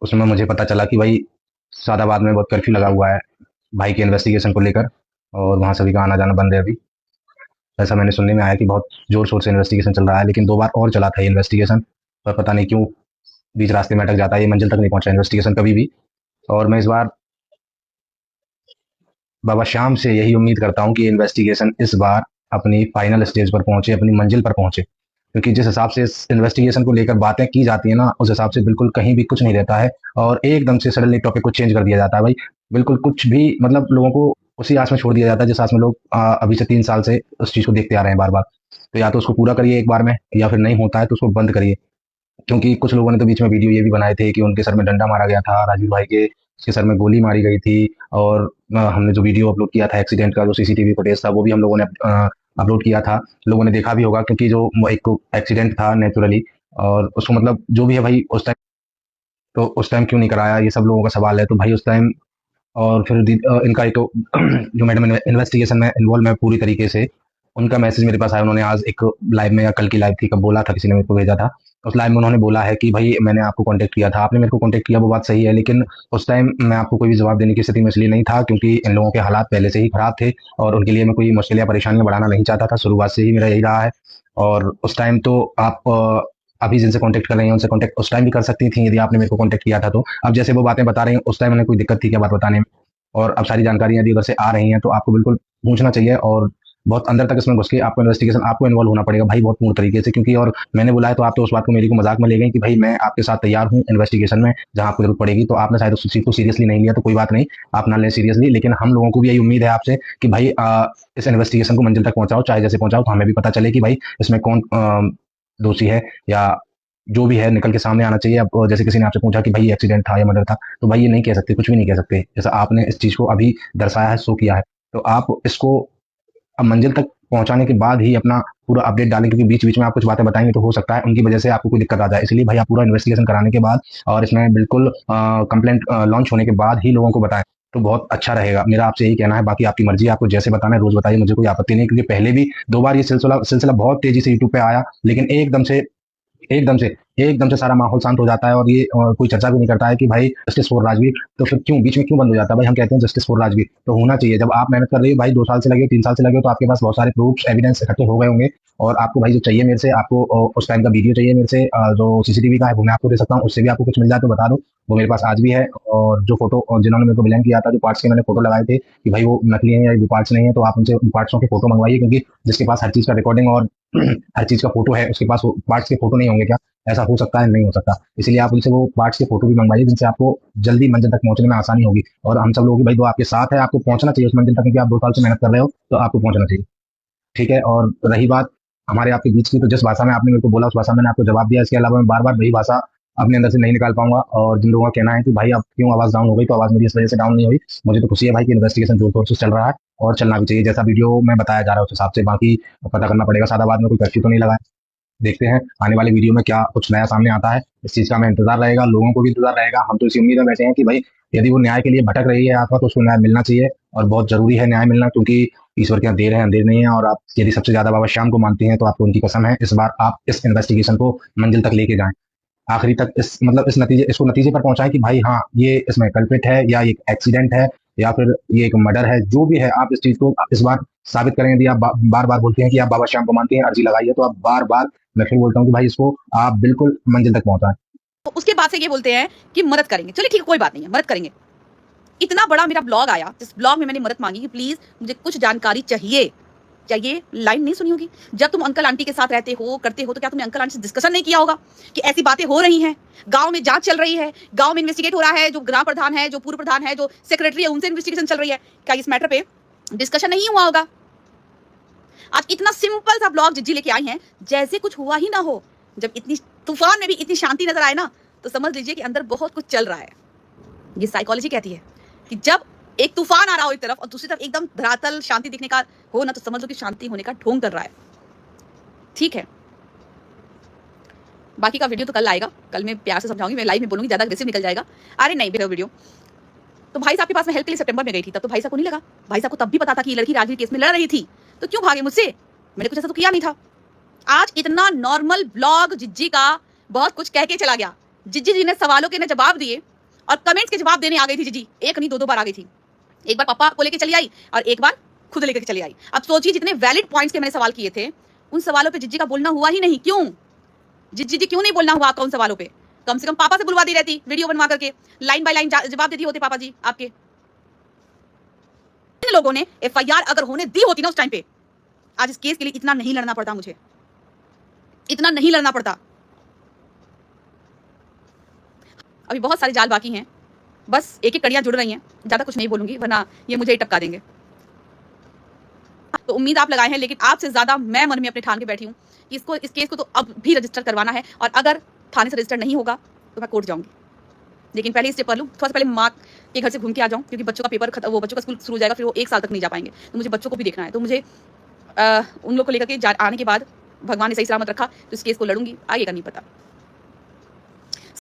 उसमें मुझे पता चला कि भाई सादाबाद में बहुत कर्फ्यू लगा हुआ है भाई के इन्वेस्टिगेशन को लेकर, और वहाँ सभी का आना जाना बंद है अभी। ऐसा मैंने सुनने में आया कि बहुत जोर शोर से इन्वेस्टिगेशन चल रहा है, लेकिन 2 बार और चला था ये इन्वेस्टिगेशन, पर पता नहीं क्यों बीच रास्ते में अटक जाता है, ये मंजिल तक नहीं पहुंचा इन्वेस्टिगेशन कभी भी। और मैं इस बार बाबा श्याम से यही उम्मीद करता हूँ कि इन्वेस्टिगेशन इस बार अपनी फाइनल स्टेज पर पहुंचे, अपनी मंजिल पर पहुंचे, क्योंकि जिस हिसाब से इस इन्वेस्टिगेशन को लेकर बातें की जाती है ना, उस हिसाब से बिल्कुल कहीं भी कुछ नहीं रहता है, और एकदम से सडनली टॉपिक को चेंज कर दिया जाता है भाई। बिल्कुल कुछ भी, मतलब लोगों को उसी आस में छोड़ दिया जाता है जिस आस में लोग अभी से 3 साल से उस चीज को देखते आ रहे हैं बार बार। तो या तो उसको पूरा करिए एक बार में, या फिर नहीं होता है तो उसको बंद करिए। क्योंकि कुछ लोगों ने तो बीच में वीडियो ये भी बनाए थे कि उनके सर में डंडा मारा गया था, राजीव भाई के उसके सर में गोली मारी गई थी। और हमने जो वीडियो अपलोड किया था एक्सीडेंट का, जो सीसीटीवी फुटेज था, वो भी हम लोगों ने अपलोड किया था। लोगों ने देखा भी होगा, क्योंकि जो एक एक्सीडेंट था नेचुरली, और उसको मतलब जो भी है भाई, उस टाइम तो उस टाइम क्यों नहीं कराया, ये सब लोगों का सवाल है। तो भाई उस टाइम, और फिर इनका एक तो जो मैडम इन्वेस्टिगेशन में इन्वॉल्व है पूरी तरीके से, उनका मैसेज मेरे पास आया। उन्होंने आज एक लाइव में, या कल की लाइव थी, कब बोला था, किसी ने मेरे को भेजा था। उस लाइव में उन्होंने बोला है कि भाई मैंने आपको कांटेक्ट किया था, आपने मेरे को कांटेक्ट किया, वो बात सही है, लेकिन उस टाइम मैं आपको कोई भी जवाब देने की स्थिति में इसलिए नहीं था क्योंकि इन लोगों के हालात पहले से ही खराब थे, और उनके लिए मैं कोई मुश्किल या परेशानियां बढ़ाना नहीं चाहता था। शुरुआत से ही मेरा यही रहा है। और उस टाइम तो आप अभी जिनसे कांटेक्ट कर रही हैं उनसे कांटेक्ट उस टाइम भी कर सकती थी, यदि आपने मेरे को कांटेक्ट किया था तो। अब जैसे वो बातें बता रही हैं, उस टाइम उन्हें कोई दिक्कत थी क्या बात बताने में? और अब सारी जानकारियां यदि उधर से आ रही हैं तो आपको बिल्कुल पूछना चाहिए, और बहुत अंदर तक इसमें घुस के आपको इन्वेस्टिगेशन, आपको इन्वॉल्व होना पड़ेगा भाई, बहुत पूर्ण तरीके से। क्योंकि और मैंने बोला है तो आप तो उस बात को मेरी को मजाक में ले गई कि भाई मैं आपके साथ तैयार हूँ इन्वेस्टिगेशन में, जहां आपको जरूरत पड़ेगी। तो आपने शायद उस चीज को सीरियसली नहीं लिया, तो कोई बात नहीं, आप ना लें सीरियसली, लेकिन हम लोगों को भी यही उम्मीद है आपसे कि भाई इस इन्वेस्टिगेशन को मंजिल तक पहुंचाओ, चाहे जैसे पहुंचाओ, तो हमें भी पता चले कि भाई इसमें कौन दोषी है, या जो भी है निकल के सामने आना चाहिए। अब जैसे किसी ने आपसे पूछा कि भाई ये एक्सीडेंट था या मर्डर था, तो भाई ये नहीं कह सकते, कुछ भी नहीं कह सकते, जैसा आपने इस चीज को अभी दर्शाया है, शो किया है। तो आप इसको अब मंजिल तक पहुंचाने के बाद ही अपना पूरा अपडेट डालें, क्योंकि बीच बीच में आप कुछ बातें बताएंगे तो हो सकता है उनकी वजह से आपको कोई दिक्कत आ जाए। इसलिए भाई आप पूरा इन्वेस्टिगेशन कराने के बाद, और इसमें बिल्कुल कंप्लेंट लॉन्च होने के बाद ही लोगों को बताएं, तो बहुत अच्छा रहेगा। मेरा आपसे यही कहना है, बाकी आपकी मर्जी है, आपको जैसे बताना है रोज बताइए, मुझे कोई आपत्ति नहीं, क्योंकि पहले भी 2 बार ये सिलसिला सिलसिला बहुत तेजी से यूट्यूब पे आया, लेकिन एकदम से एकदम से सारा माहौल शांत हो जाता है, और ये कोई चर्चा भी नहीं करता है कि भाई जस्टिस फॉर राजवीर। तो फिर क्यों बीच में क्यों बंद हो जाता है भाई? हम कहते हैं जस्टिस फॉर राजवीर तो होना चाहिए। जब आप मेहनत कर रही हो भाई, 2 साल से लगे हो, 3 साल से लगे हो, तो आपके पास बहुत सारे प्रूफ्स एविडेंस इकट्ठे हो गए होंगे। और आपको भाई जो चाहिए मेरे से, आपको उस टाइम का वीडियो चाहिए मेरे से, जो सीसीटीवी का है वो मैं आपको दे सकता हूँ, उससे भी आपको कुछ मिल जाए तो बता दो, वो मेरे पास आज भी है। और जो फोटो जिन्होंने मेरे को ब्लैंक किया था, जो पार्ट्स के मैंने फोटो लगाए थे कि भाई वो नकली है या वो पार्ट्स नहीं है, तो आप उनसे उन पार्ट्सों के फोटो मंगवाइए, क्योंकि जिसके पास हर चीज का रिकॉर्डिंग और हर चीज का फोटो है, उसके पास वो पार्ट्स के फोटो नहीं होंगे क्या? ऐसा हो सकता है? नहीं हो सकता। इसलिए आप उनसे वो पार्ट्स के फोटो भी मंगवाइए, जिनसे आपको जल्दी मंजिल तक पहुंचने में आसानी होगी। और हम सब लोगों की भाई दो आपके साथ है, आपको पहुंचना चाहिए उस मंजिल तक, क्योंकि आप 2 साल से मेहनत कर रहे हो, तो आपको पहुंचना चाहिए। ठीक है। और रही बात हमारे आपके बीच की, तो जिस भाषा में आपने मेरे को बोला उस भाषा में मैंने आपको जवाब दिया। इसके अलावा मैं बार बार वही भाषा अपने अंदर से नहीं निकाल पाऊंगा। और जिन लोगों का कहना है कि भाई अब क्यों आवाज डाउन हो गई, तो आवाज मेरी इस वजह से डाउन नहीं हुई। मुझे तो खुशी है भाई कि इन्वेस्टिगेशन जोर शोर से चल रहा है, और चलना भी चाहिए, जैसा वीडियो में बताया जा रहा है उस हिसाब से। बाकी पता करना पड़ेगा सादाबाद में कोई कर्फ्यू तो नहीं लगा है। देखते हैं आने वाले वीडियो में क्या कुछ नया सामने आता है। इस चीज का हमें इंतजार रहेगा, लोगों को भी इंतजार रहेगा। हम तो इसी उम्मीद में बैठे हैं कि भाई यदि वो न्याय के लिए भटक रही है आत्मा, तो उसको न्याय मिलना चाहिए, और बहुत जरूरी है न्याय मिलना, क्योंकि ईश्वर के यहाँ देर है अंधेर नहीं है। और आप यदि सबसे ज्यादा बाबा श्याम को मानती हैं, तो आपको उनकी कसम है, इस बार आप इस इन्वेस्टिगेशन को मंजिल तक लेके जाएं, आखिरी तक। इस मतलब इस नतीजे इसको नतीजे पर पहुंचाएं कि भाई हाँ ये इसमें कल्पित है, या ये एक्सीडेंट है, या फिर ये एक मर्डर है, जो भी है आप इस चीज को इस बार साबित करें। यदि आप बार बार बोलते हैं कि आप बाबा श्याम को मानते हैं, अर्जी लगाइए, तो आप बार बार, मैं फिर बोलता हूँ कि भाई इसको आप बिल्कुल मंजिल तक पहुंचाएं। तो उसके बाद से ये बोलते हैं कि मदद करेंगे। चलिए ठीक है, कोई बात नहीं है, मदद करेंगे। इतना बड़ा मेरा ब्लॉग आया, जिस ब्लॉग में मैंने मदद मांगी कि प्लीज मुझे कुछ जानकारी चाहिए, क्या ये लाइन नहीं सुनी होगी? जब तुम अंकल आंटी के साथ रहते हो, करते हो, तो क्या तुमने अंकल आंटी से डिस्कशन नहीं किया होगा कि ऐसी बातें हो रही हैं, गांव में जांच चल रही है, गांव में इन्वेस्टिगेट हो रहा है, जो ग्राम प्रधान है, जो पूर्व प्रधान है, जो सेक्रेटरी है, उनसे इन्वेस्टिगेशन चल रही है, क्या इस मैटर पे डिस्कशन नहीं हुआ होगा? आज इतना सिंपल सा ब्लॉग जिज्जी लेके आई हैं, जैसे कुछ हुआ ही ना हो। जब इतनी तूफान में भी इतनी शांति नजर आए ना, तो समझ लीजिए कि अंदर बहुत कुछ चल रहा है। ये साइकोलॉजी कहती है कि जब एक तूफान आ रहा हो एक तरफ और दूसरी तरफ एकदम धरातल शांति दिखने का हो ना, तो समझ लो कि शांति होने का ढोंग कर रहा है। ठीक है, बाकी का वीडियो तो कल आएगा, कल मैं प्यार से समझाऊंगी, मैं लाइव में बोलूंगी, ज्यादा अग्रेसिव निकल जाएगा। अरे नहीं बेटा, वीडियो तो भाई साहब के पास मैं हेल्प के लिए सितंबर में गई थी, तब तो भाई साहब को नहीं लगा। भाई साहब को तब भी पता था कि ये लड़की राजवीर केस में लड़ रही थी, तो क्यों भागे मुझसे? मैंने कुछ ऐसा तो किया नहीं था। आज इतना नॉर्मल ब्लॉग जिज्जी का बहुत कुछ कह के चला गया। जिज्जी जी ने सवालों के जवाब दिए, और कमेंट्स के जवाब देने आ गई थी जीजी। एक नहीं 2-2 बार आ गई थी। एक बार पापा को लेके चली आई और एक बार खुद लेकर चली आई। अब सोचिए जितने वैलिड पॉइंट्स के मैंने सवाल किए थे, उन सवालों पे जीजी का बोलना हुआ ही नहीं। क्यों जीजी जी क्यों नहीं बोलना हुआ आपका उन सवालों पे? कम से कम पापा से बुलवा दी रहती, वीडियो बनवा करके लाइन बाय लाइन जवाब देती होते पापा जी आपके। इन लोगों ने एफआईआर अगर होने दी होती ना उस टाइम पे, आज इस केस के लिए इतना नहीं लड़ना पड़ता, मुझे इतना नहीं लड़ना पड़ता। अभी बहुत सारे जाल बाकी हैं, बस एक एक कड़ियां जुड़ रही हैं। ज्यादा कुछ नहीं बोलूंगी वरना ये मुझे ही टपका देंगे। तो उम्मीद आप लगाए हैं, लेकिन आपसे ज्यादा मैं मन में अपने ठान के बैठी हूं कि इस केस को तो अब भी रजिस्टर करवाना है, और अगर थाने से रजिस्टर नहीं होगा तो मैं कोर्ट जाऊंगी। लेकिन पहले स्टेप कर लूँ, थोड़ा सा पहले माँ के घर से घूम के आ जाऊँ, क्योंकि बच्चों का पेपर वो बच्चों का स्कूल शुरू हो जाएगा, फिर वो 1 साल तक नहीं जा पाएंगे। तो मुझे बच्चों को भी देखना है। तो मुझे उन लोग को लेकर के आने के बाद भगवान ने सही सलामत रखा तो इस केस को लड़ूंगी, आगे का नहीं पता।